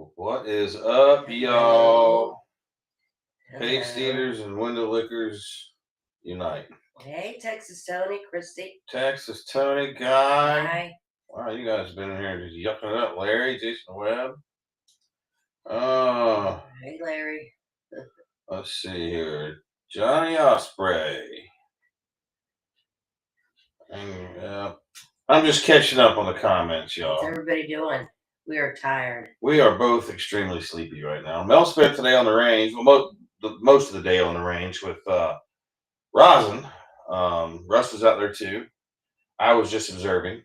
What is up, Hello. y'all? Paste Hello. eaters and window lickers unite. Hey, Texas Tony, Christy. Texas Tony guy. Hi. Wow, you guys been in here just yucking it up. Larry, Jason Webb. Oh, Hey, Larry. let's see here. Johnny Osprey. And, I'm just catching up on the comments, What's y'all. everybody doing? We are tired. We are both extremely sleepy right now. Mel spent today on the range, well, most of the day on the range with Rosin. Russ was out there too. I was just observing.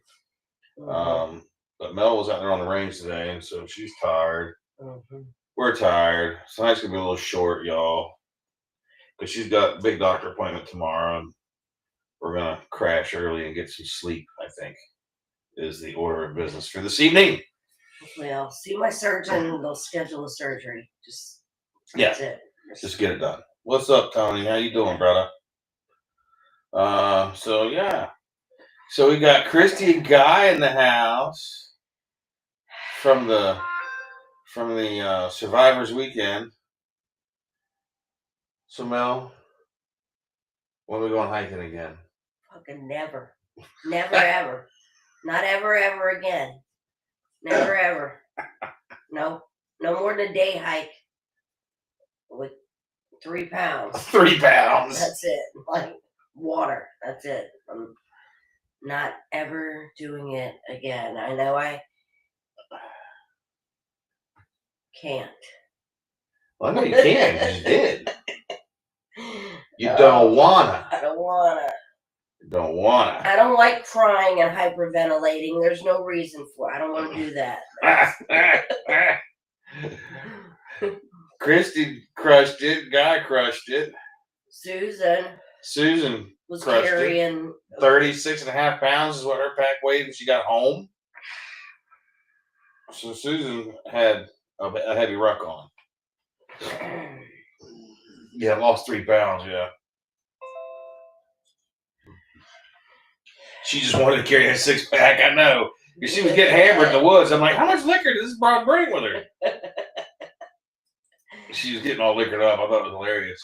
Mm-hmm. But Mel was out there on the range today, and so she's tired. Mm-hmm. We're tired. Tonight's gonna be a little short, y'all, because she's got a big doctor appointment tomorrow, and we're gonna crash early and get some sleep. I think is the order of business for this evening. Well, see my surgeon. They'll schedule a surgery. That's it. Just get it done. What's up, Tony? How you doing, brother? So yeah. So we got Christy and Guy in the house from the Survivors Weekend. So Mel, when are we going hiking again? Fucking never. Never ever. Not ever again. Never ever. No. No more than a day hike with 3 pounds. 3 pounds. That's it. Like water. That's it. I'm not ever doing it again. I know I can't. Well, I know you can. You just did. You don't wanna. I don't wanna. Don't wanna. I don't like crying and hyperventilating. There's no reason for it. I don't want to do that. Christy crushed it. Guy crushed it. Susan was crushed carrying 36.5 pounds is what her pack weighed when she got home. So Susan had a heavy ruck on. Yeah, lost 3 pounds. Yeah. She just wanted to carry a 6-pack. I know. Because she was getting hammered in the woods. I'm like, how much liquor does this broad bring with her? She was getting all liquored up. I thought it was hilarious.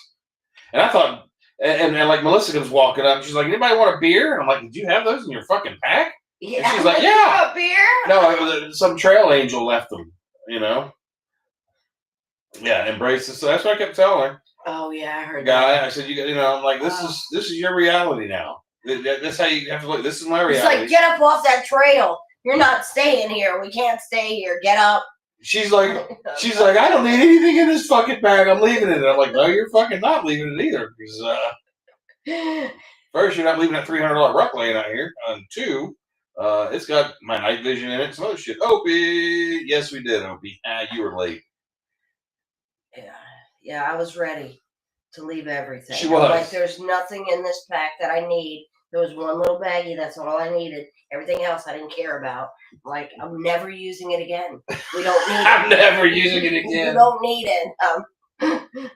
And I thought, and like Melissa comes walking up. She's like, anybody want a beer? And I'm like, did you have those in your fucking pack? Yeah. And she's like, yeah. A beer? No, some trail angel left them, you know? Yeah, embrace this. So that's what I kept telling her. Oh, yeah, I heard Guy, that. I said, I'm like, this is your reality now. That's how you have to look. This is my reality. It's like, get up off that trail. You're not staying here. We can't stay here. Get up. She's like, I don't need anything in this fucking bag. I'm leaving it. And I'm like, no, you're fucking not leaving it either. Because first, you're not leaving that $300 ruck laying out here. And two, it's got my night vision in it. Some other shit. Opie. Yes, we did, Opie. You were late. Yeah, I was ready to leave everything. She was. Like, there's nothing in this pack that I need. There was one little baggie. That's all I needed. Everything else I didn't care about. Like, I'm never using it again. We don't need it. I'm never using it again. We don't need it.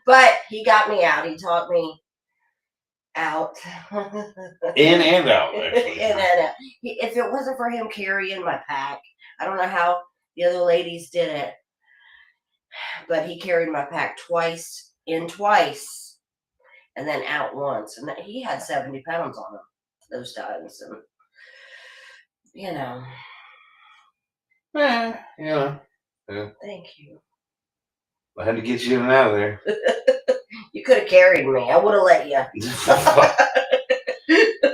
But he got me out. He taught me out. In and out, actually. In and out. If it wasn't for him carrying my pack, I don't know how the other ladies did it. But he carried my pack twice, and then out once. And he had 70 pounds on him those times. And, Yeah. Thank you. I had to get you in and out of there. You could have carried me. I would have let you.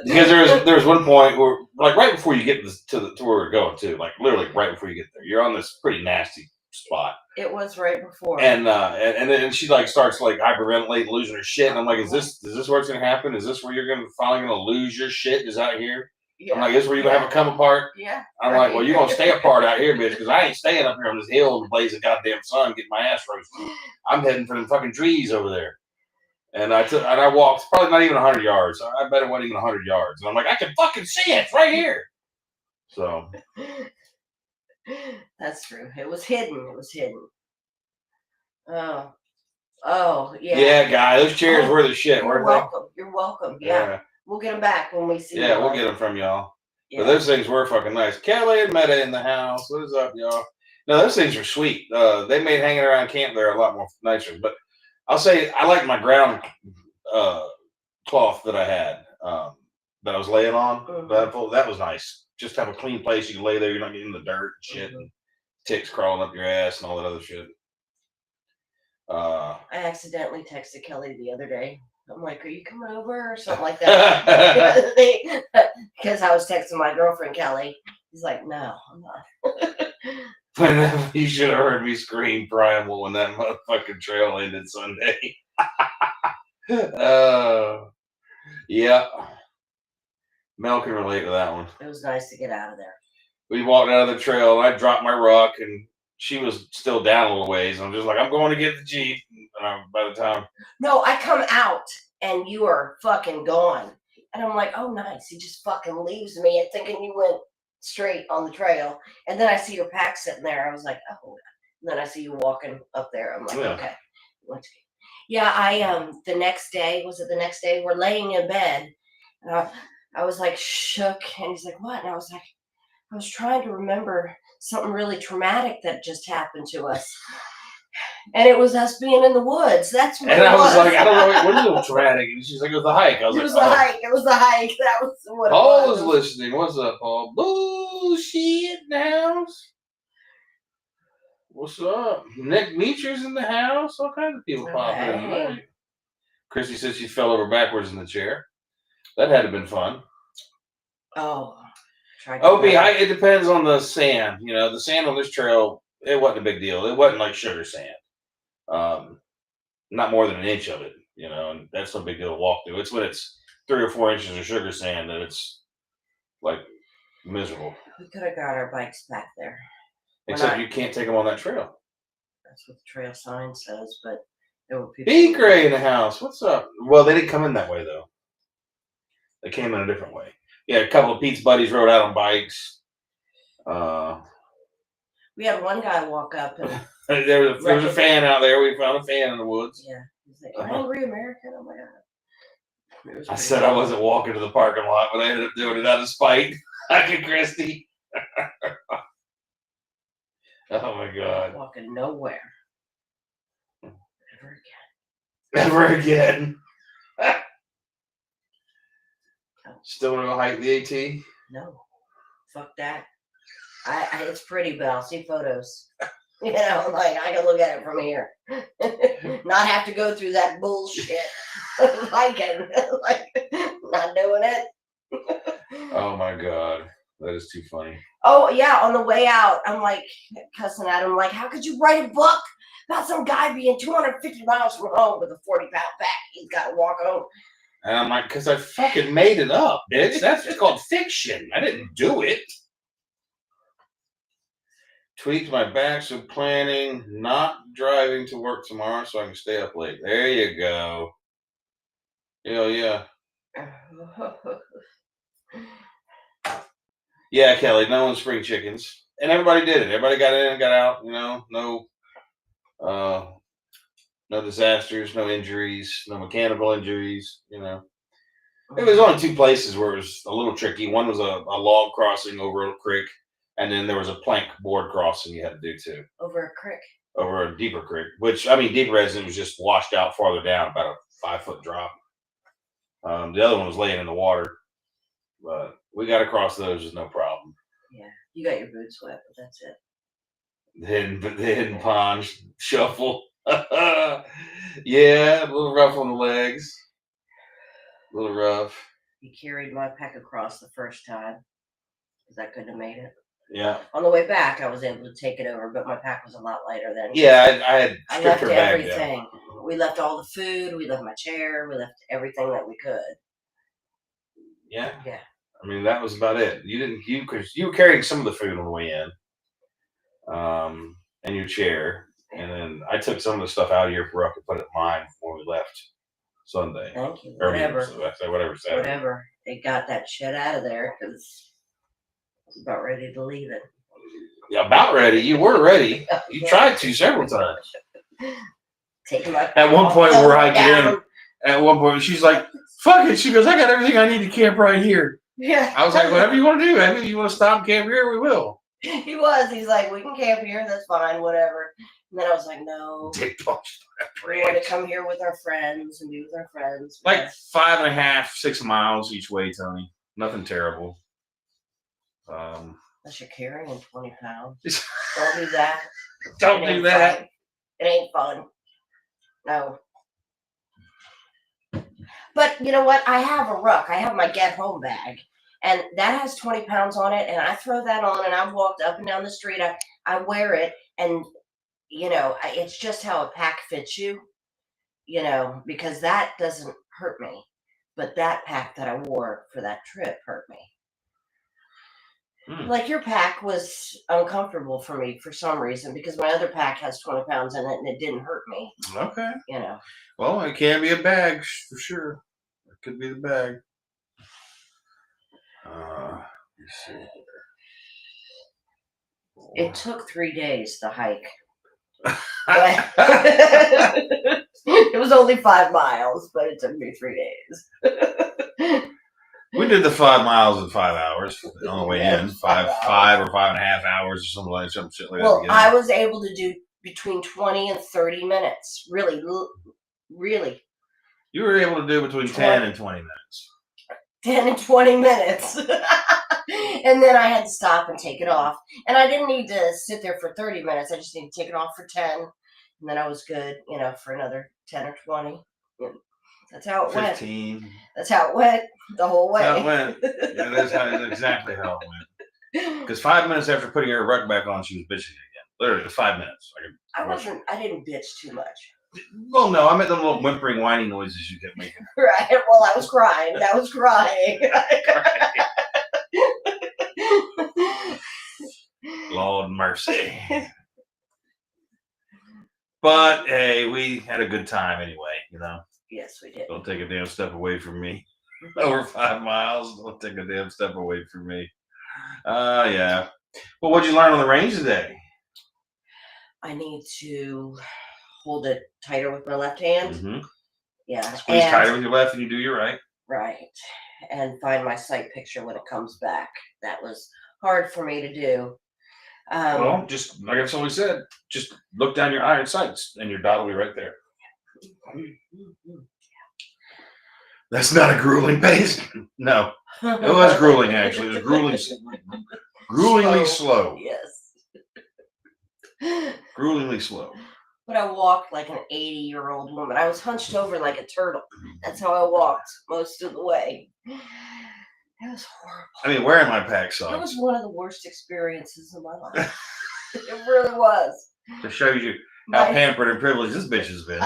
Because there was one point where, like, right before you get to where we're going to, like, literally right before you get there, you're on this pretty nasty spot. It was right before. And then she like starts like hyperventilating, losing her shit. And I'm like, is this where it's gonna happen? Is this where you're finally gonna lose your shit? Is out here? Yeah. I'm like, this is where you're gonna have a come apart? Yeah. I'm like, well, you're gonna stay apart out here, bitch, because I ain't staying up here on this hill in the blaze of goddamn sun getting my ass roasted. I'm heading for them fucking trees over there. And I walked probably not even 100 yards. I bet it wasn't even 100 yards. And I'm like, I can fucking see it. It's right here. So. That's true. It was hidden. Oh, yeah. Yeah, guy. Those chairs were the shit, weren't they? You're welcome. Yeah. We'll get them back when we see them. Yeah, we'll get them from y'all. Yeah. But those things were fucking nice. Kelly and Meta in the house. What is up, y'all? No, those things are sweet. They made hanging around camp there a lot more nicer. But I'll say I like my ground uh, cloth that I had that I was laying on. That was nice. Just have a clean place you can lay there. You're not getting the dirt and shit and ticks crawling up your ass and all that other shit. I accidentally texted Kelly the other day. I'm like, "Are you coming over?" or something like that. Because I was texting my girlfriend Kelly. He's like, "No, I'm not." You should have heard me scream primal when that motherfucking trail ended Sunday. Yeah. Mel can relate to that one. It was nice to get out of there. We walked out of the trail, and I dropped my ruck, and she was still down a little ways. I'm just like, I'm going to get the Jeep. By the time. No, I come out, and you are fucking gone. And I'm like, oh, nice. He just fucking leaves me and thinking you went straight on the trail. And then I see your pack sitting there. I was like, oh. And then I see you walking up there. I'm like, okay. Yeah, the next day, we're laying in bed. And I was like shook. And he's like, what? And I was like, I was trying to remember something really traumatic that just happened to us. And it was us being in the woods. That's what and I was like, I don't know, what is it traumatic? And she's like, it was the hike. I was it was the hike. It was the hike. That was what Paul was listening. What's up, Paul? Bullshit in the house. What's up? Nick Meecher's in the house. All kinds of people popping in the night. Chrissy said she fell over backwards in the chair. That had to have been fun. Oh. It depends on the sand. You know, the sand on this trail, it wasn't a big deal. It wasn't like sugar sand. Not more than an inch of it, you know, and that's no big deal to walk through. It's when it's 3 or 4 inches of sugar sand that it's like miserable. We could have got our bikes back there. Except you can't take them on that trail. That's what the trail sign says, but there were people. Big Gray in the house. What's up? Well, they didn't come in that way though. They came in a different way. Yeah, a couple of Pete's buddies rode out on bikes. We had one guy walk up and there was a fan out there. We found a fan in the woods. Yeah. He's like, Angry American? Oh my God. I said I wasn't walking to the parking lot, but I ended up doing it out of spite. Fucking Christy. Oh my God. Walking nowhere. Ever again. Still want to go hike the AT? No. Fuck that. It's pretty, but I'll see photos. You know, like I can look at it from here. Not have to go through that bullshit. Hiking. Like not doing it. Oh my God. That is too funny. Oh yeah, on the way out, I'm like cussing at him, like, how could you write a book about some guy being 250 miles from home with a 40-pound pack? He's got to walk home. And I'm like, because I fucking made it up, bitch. That's just called fiction. I didn't do it. Tweaked my back, so planning not driving to work tomorrow so I can stay up late. There you go. Hell yeah. Yeah, Kelly, no one spring chickens. And everybody did it. Everybody got in and got out, you know, no disasters, no injuries, no mechanical injuries, you know. It was only 2 places where it was a little tricky. One was a log crossing over a creek, and then there was a plank board crossing you had to do too. Over a creek. Over a deeper creek, which, I mean, deeper as it was just washed out farther down, about a 5-foot drop. The other one was laying in the water. But we got across those with no problem. Yeah, you got your boots wet, but that's it. The hidden pond shuffle. Yeah, a little rough on the legs. A little rough. He carried my pack across the first time because I couldn't have made it. Yeah. On the way back, I was able to take it over, but my pack was a lot lighter then. Yeah, I had I left everything. We left all the food. We left my chair. We left everything that we could. Yeah. Yeah. I mean, that was about it. Because you were carrying some of the food on the way in, and your chair, and then I took some of the stuff out of your ruck and put it in mine before we left Sunday. Thank you. Whatever. Saturday. Whatever. They got that shit out of there because I was about ready to leave it. Yeah, about ready. You were ready. You tried to several times. Taking my At one point, we're hiking in. At one point, she's like, "Fuck it." She goes, "I got everything I need to camp right here." Yeah. I was like, "Whatever you want to do. I mean, you want to stop and camp here, we will." He was. He's like, we can camp here. That's fine. Whatever. And then I was like, no. Dick punch. We want to come here with our friends and be with our friends. Like 5.5, 6 miles each way, Tony. Nothing terrible. Unless you're carrying 20 pounds. Don't do that. Don't do that. Fun. It ain't fun. No. But you know what? I have a ruck. I have my get home bag. And that has 20 pounds on it. And I throw that on and I've walked up and down the street. I wear it. And, it's just how a pack fits you, because that doesn't hurt me. But that pack that I wore for that trip hurt me. Like your pack was uncomfortable for me for some reason because my other pack has 20 pounds in it and it didn't hurt me. Okay. Well, it can be a bag for sure. It could be the bag. Let's see here. It took 3 days to hike. It was only 5 miles, but it took me 3 days. We did the 5 miles in 5 hours on the way in. 5 or 5.5 hours or something like that. Well, I was able to do between 20 and 30 minutes. Really. You were able to do between 10 and 20 minutes. 10 and 20 minutes. And then I had to stop and take it off. And I didn't need to sit there for 30 minutes. I just need to take it off for 10. And then I was good, for another 10 or 20. That's how it 15. went. That's how it went the whole way. That's how it went. Yeah, that's exactly how it went. Because 5 minutes after putting her rug back on, she was bitching again. Literally, 5 minutes. I didn't bitch too much. Well, no, I meant the little whimpering, whining noises you kept making. Right. Well, I was crying. That was crying. Lord mercy. But hey, we had a good time anyway, Yes, we did. Don't take a damn step away from me. Over 5 miles, don't take a damn step away from me. Yeah. Well, what'd you learn on the range today? I need to hold it tighter with my left hand. Mm-hmm. Yeah. Squeeze tighter with your left and you do your right. Right. And find my sight picture when it comes back. That was hard for me to do. Well, just like I've always said, just look down your iron sights and your dot will be right there. That's not a grueling pace. No, it was grueling actually. It was gruelingly slow. Yes. Gruelingly slow. But I walked like an 80-year-old woman. I was hunched over like a turtle. That's how I walked most of the way. It was horrible. I mean, wearing my pack socks. It was one of the worst experiences of my life. It really was. To show you how pampered and privileged this bitch has been.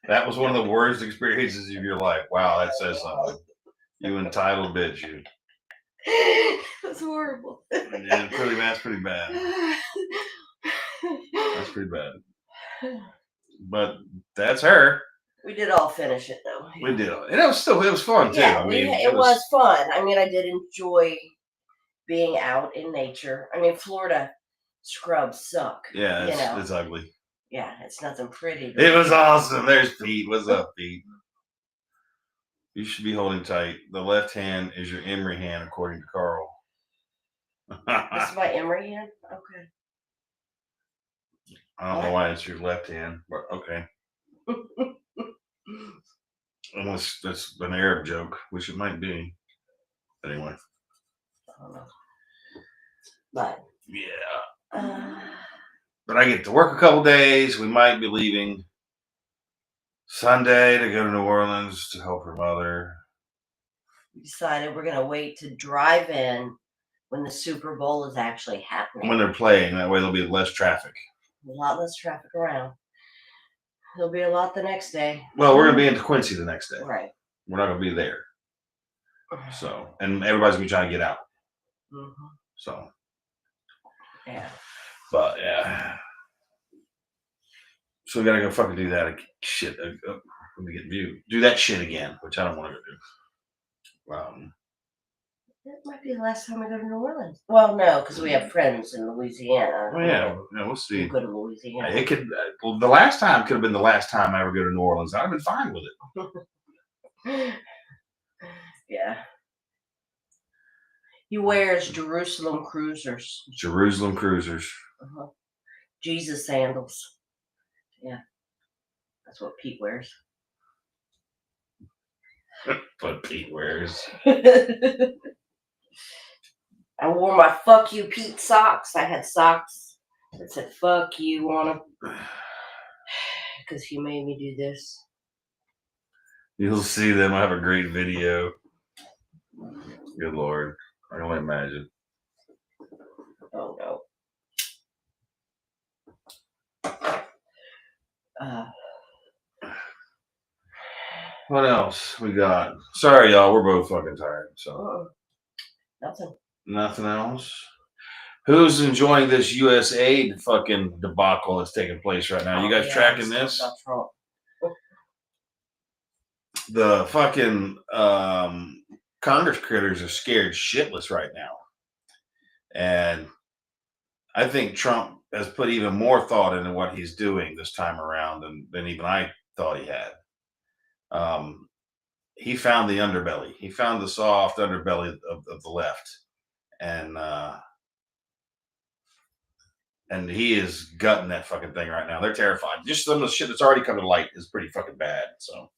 That was one of the worst experiences of your life. Wow, that says something. You entitled bitch, you. It was horrible. Yeah, that's pretty bad. That's pretty bad. But that's her. We did all finish it though. We did, and it was fun too. Yeah, it was fun. I mean, I did enjoy being out in nature. I mean, Florida scrubs suck. Yeah, it's ugly. Yeah, it's nothing pretty. It was awesome. There's Pete. What's up, Pete? You should be holding tight. The left hand is your Emery hand, according to Carl. This is my Emery hand? Okay. I don't know why it's your left hand, but okay. Unless that's an Arab joke, which it might be. Anyway. I don't know. But. Yeah. But I get to work a couple days. We might be leaving Sunday to go to New Orleans to help her mother. We decided we're going to wait to drive in when the Super Bowl is actually happening. When they're playing. That way there'll be less traffic. A lot less traffic around. There'll be a lot the next day. Well, we're going to be in Quincy the next day. Right. We're not going to be there. So, and everybody's going to be trying to get out. Mm-hmm. So. Yeah. But, yeah. So we got to go fucking do that shit. Let me get viewed. Do that shit again, which I don't want to do. It might be the last time I go to New Orleans. Well, no, because we have friends in Louisiana. Well, yeah, we'll see. We'll go to Louisiana. It could. Well, the last time could have been the last time I ever go to New Orleans. I'd have been fine with it. Yeah. He wears Jerusalem cruisers. Jerusalem cruisers. Jesus sandals. Yeah. That's what Pete wears. What Pete wears. I wore my fuck you Pete socks. I had socks that said fuck you on them. Because he made me do this. You'll see them. I have a great video. Good Lord. I can only imagine. Oh no. What else we got? Sorry, y'all. We're both fucking tired. So nothing. Nothing else. Who's enjoying this U.S. aid fucking debacle that's taking place right now? You guys tracking this? The fucking Congress critters are scared shitless right now, and I think Trump has put even more thought into what he's doing this time around than even I thought he had. He found the underbelly. He found the soft underbelly of the left, and he is gutting that fucking thing right now. They're terrified. Just some of the shit that's already come to light is pretty fucking bad. So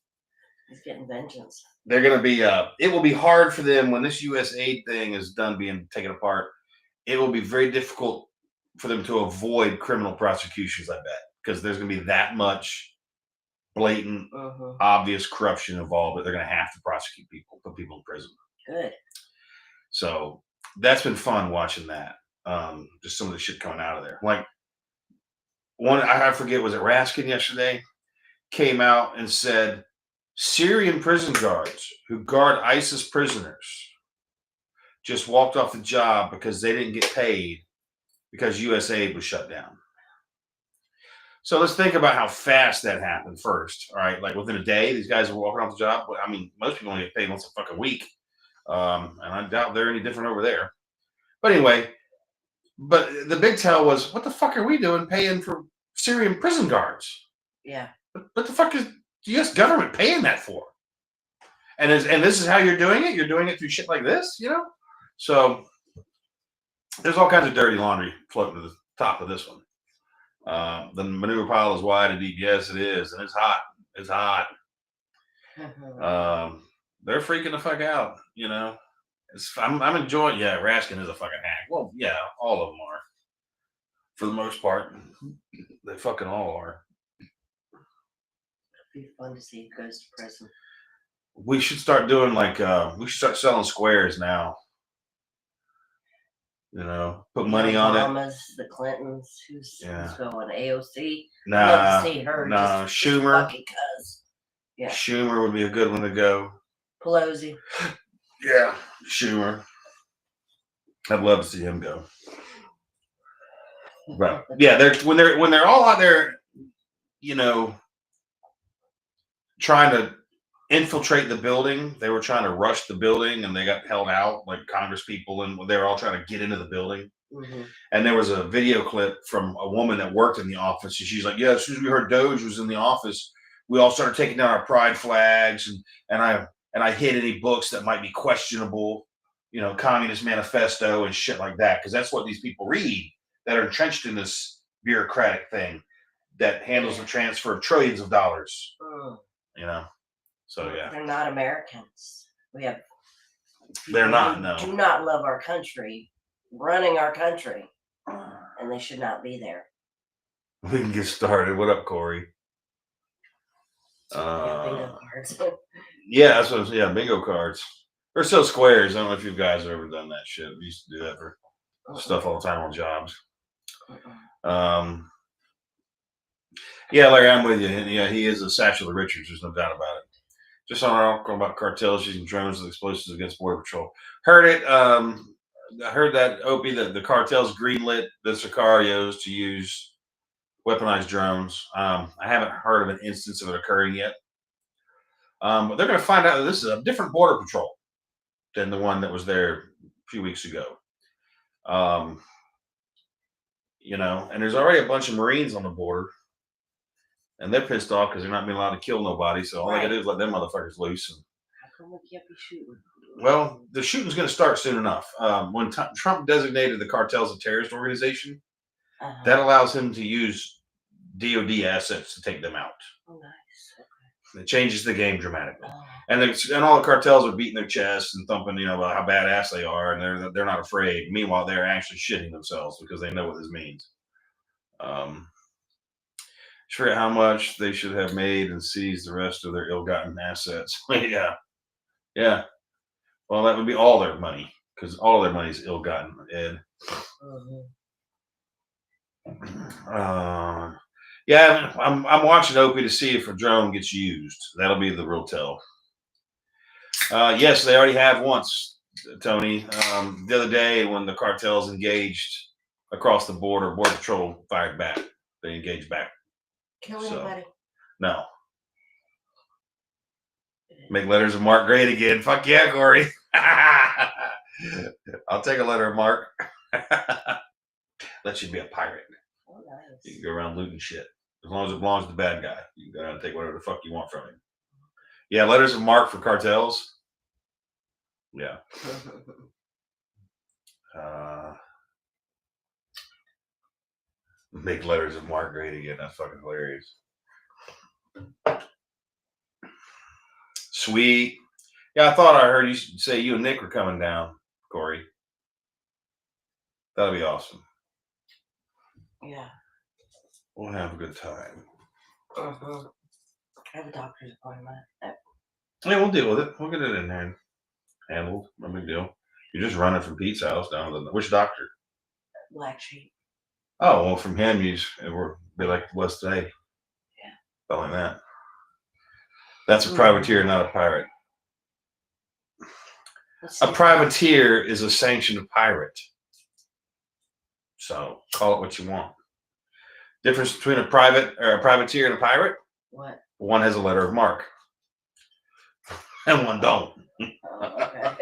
he's getting vengeance. They're gonna be. It will be hard for them when this U.S. aid thing is done being taken apart. It will be very difficult for them to avoid criminal prosecutions. I bet, because there's gonna be that much blatant, obvious corruption involved that they're gonna have to prosecute people, put people in prison. Good. So that's been fun watching that. Just some of the shit coming out of there. Like one, I forget, was it Raskin yesterday? Came out and said Syrian prison guards who guard ISIS prisoners just walked off the job because they didn't get paid because U.S. aid was shut down. So let's think about how fast that happened first. All right, like within a day, these guys were walking off the job. I mean, most people only get paid once a fucking week, and I doubt they're any different over there. But anyway, but the big tell was, what the fuck are we doing paying for Syrian prison guards? Yeah. What the fuck is the U.S. government paying that for? And this is how you're doing it? You're doing it through shit like this, you know? So there's all kinds of dirty laundry floating to the top of this one. The manure pile is wide and deep. Yes, it is. And it's hot. It's hot. They're freaking the fuck out, you know? I'm enjoying. Yeah, Raskin is a fucking hack. Well, yeah, all of them are. For the most part, they fucking all are. It'd be fun to see who goes to prison. We should start doing we should start selling squares now. You know, put money on it. The Clintons, who's going? AOC. Nah, see her. Nah, Schumer. Yeah. Schumer would be a good one to go. Pelosi. Yeah, Schumer. I'd love to see him go. But yeah, when they're all out there, you know, trying to infiltrate the building. They were trying to rush the building, and they got held out, like Congress people, and they were all trying to get into the building. And there was a video clip from a woman that worked in the office, and she's like, "Yeah, as soon as we heard Doge was in the office, we all started taking down our pride flags, and I hid any books that might be questionable, you know, Communist Manifesto and shit like that, because that's what these people read that are entrenched in this bureaucratic thing that handles the transfer of trillions of dollars, you know." So yeah, they're not Americans. They're not. No, do not love our country, running our country, and they should not be there. We can get started. What up, Corey? Bingo cards. Yeah, that's what. Yeah, bingo cards. Or still squares. I don't know if you guys have ever done that shit. We used to do that for stuff all the time on jobs. Yeah, Larry, I'm with you. Yeah, he is a Satchel Richards. There's no doubt about it. Just on our article about cartels using drones and explosives against Border Patrol. Heard it. I heard that, Opie, that the cartels greenlit the Sicarios to use weaponized drones. I haven't heard of an instance of it occurring yet. But they're going to find out that this is a different Border Patrol than the one that was there a few weeks ago. You know, and there's already a bunch of Marines on the border. And they're pissed off because they're not being allowed to kill nobody. So all they got to do is let them motherfuckers loose. come we can't be shooting? Well, the shooting's going to start soon enough. When Trump designated the cartels a terrorist organization, that allows him to use DoD assets to take them out. Oh, nice. Okay. It changes the game dramatically. And all the cartels are beating their chests and thumping, about how badass they are, and they're not afraid. Meanwhile, they're actually shitting themselves because they know what this means. I forget how much they should have made and seized the rest of their ill-gotten assets. yeah. Well, that would be all their money because all their money is ill-gotten, Ed. Yeah, I'm watching Opie to see if a drone gets used. That'll be the real tell. Yes, they already have once, Tony. The other day when the cartels engaged across the border, Border Patrol fired back. They engaged back. Kill anybody? No. Make letters of marque great again. Fuck yeah, Corey. I'll take a letter of marque. Let you be a pirate. Oh, nice. You can go around looting shit. As long as it belongs to the bad guy. You can go around and take whatever the fuck you want from him. Yeah, letters of marque for cartels. Yeah. Make letters of marque great again. That's fucking hilarious. Sweet. Yeah, I thought I heard you say you and Nick were coming down, Corey. That'll be awesome. Yeah. We'll have a good time. I have a doctor's appointment. Yeah, we'll deal with it. We'll get it in there and handled. No big deal. You're just running from Pete's house down to which doctor? Black Sheep. Oh, well, from him, we'll be like was today. Yeah. Something like that. That's a privateer, not a pirate. A privateer is a sanctioned pirate. So call it what you want. Difference between a privateer and a pirate? What? One has a letter of marque. And one don't. Okay.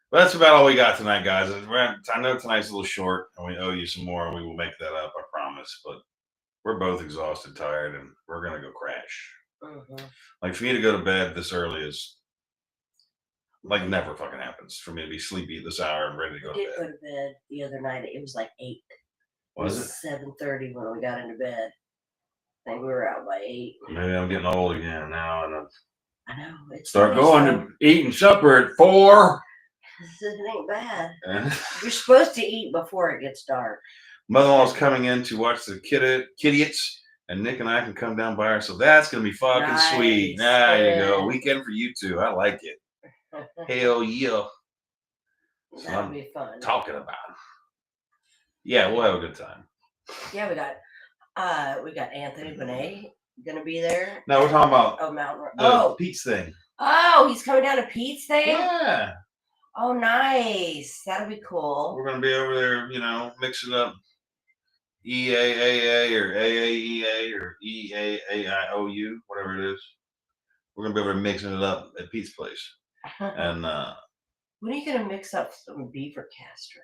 That's about all we got tonight, guys. I know tonight's a little short, and we owe you some more, and we will make that up, I promise. But we're both exhausted, tired, and we're gonna go crash. Like for me to go to bed this early is like never fucking happens. For me to be sleepy at this hour and ready to go to bed. I did go to bed the other night. It was like 8. Was it? 7:30 when we got into bed. I think we were out by 8. Maybe I'm getting old again now, and I know. It's start going to eating supper at 4. It ain't bad. You're supposed to eat before it gets dark. Mother-in-law's coming in to watch the Kidiots, and Nick and I can come down by her. So that's going to be fucking sweet. There you go. Weekend for you two. I like it. Hell yeah. That'll be fun. Talking about. Yeah, we'll have a good time. Yeah, we got Anthony Benet gonna be there. No, we're talking about Mountain Pete's thing. Oh, he's coming down to Pete's thing? Yeah. Oh, nice. That'll be cool. We're gonna be over there, mixing up EAAA or AAEA or EAAIOU, whatever it is. We're gonna be over there mixing it up at Pete's place. And when are you gonna mix up some beaver castor?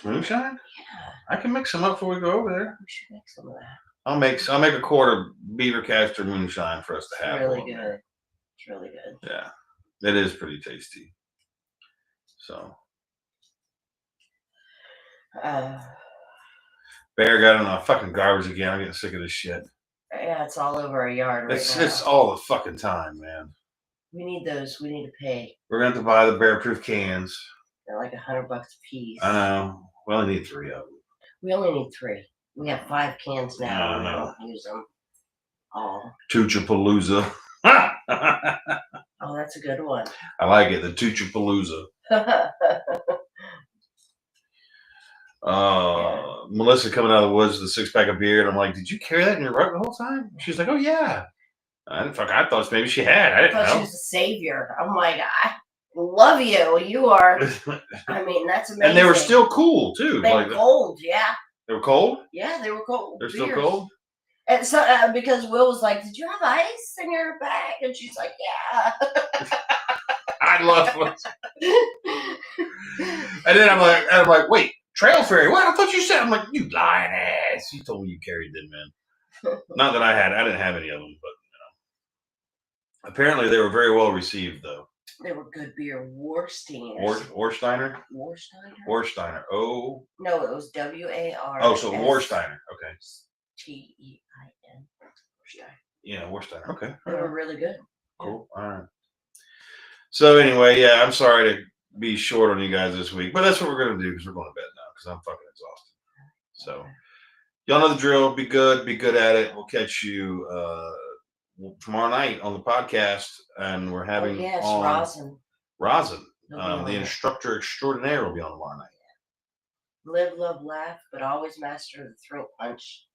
Moonshine? Yeah. I can mix them up before we go over there. We should make some of that. I'll make a quart of beaver castor moonshine for us to have. Really good. There. It's really good. Yeah. It is pretty tasty. So Bear got in the fucking garbage again. I'm getting sick of this shit. Yeah, it's all over our yard right now. It's all the fucking time, man. We need those. We need to pay. We're going to have to buy the bear-proof cans. They're like $100 a piece. I know. We only need 3 of them. We only need 3. We have 5 cans now. I know. We don't use them all. Toochapalooza. Oh, that's a good one. I like it. The Toochapalooza. Melissa coming out of the woods with a 6-pack of beer, and I'm like, "Did you carry that in your rug the whole time?" She's like, "Oh yeah." I thought maybe she had. I didn't know. She was a savior. I'm like, I love you. You are. I mean, that's amazing. And they were still cool too. They were cold. Yeah. They were cold. Yeah, they were cold. They're still cold. And so, because Will was like, "Did you have ice in your bag?" And she's like, "Yeah." I love it. And then I'm like, wait, trail fairy? What? I thought you said. I'm like, you lying ass. You told me you carried them, man. Not that I didn't have any of them, but apparently they were very well received, though. They were good beer. Warsteiner. Warsteiner. Warsteiner. Oh. No, it was WAR. Oh, so Warsteiner. Okay. TEIN. Yeah, Warsteiner. Okay. They were really good. Cool. All right. So anyway, yeah, I'm sorry to be short on you guys this week, but that's what we're gonna do because we're going to bed now because I'm fucking exhausted. So y'all know the drill. Be good at it. We'll catch you tomorrow night on the podcast, and we're having Rosin, the instructor extraordinaire, will be on tomorrow night. Live, love, laugh, but always master the throat punch.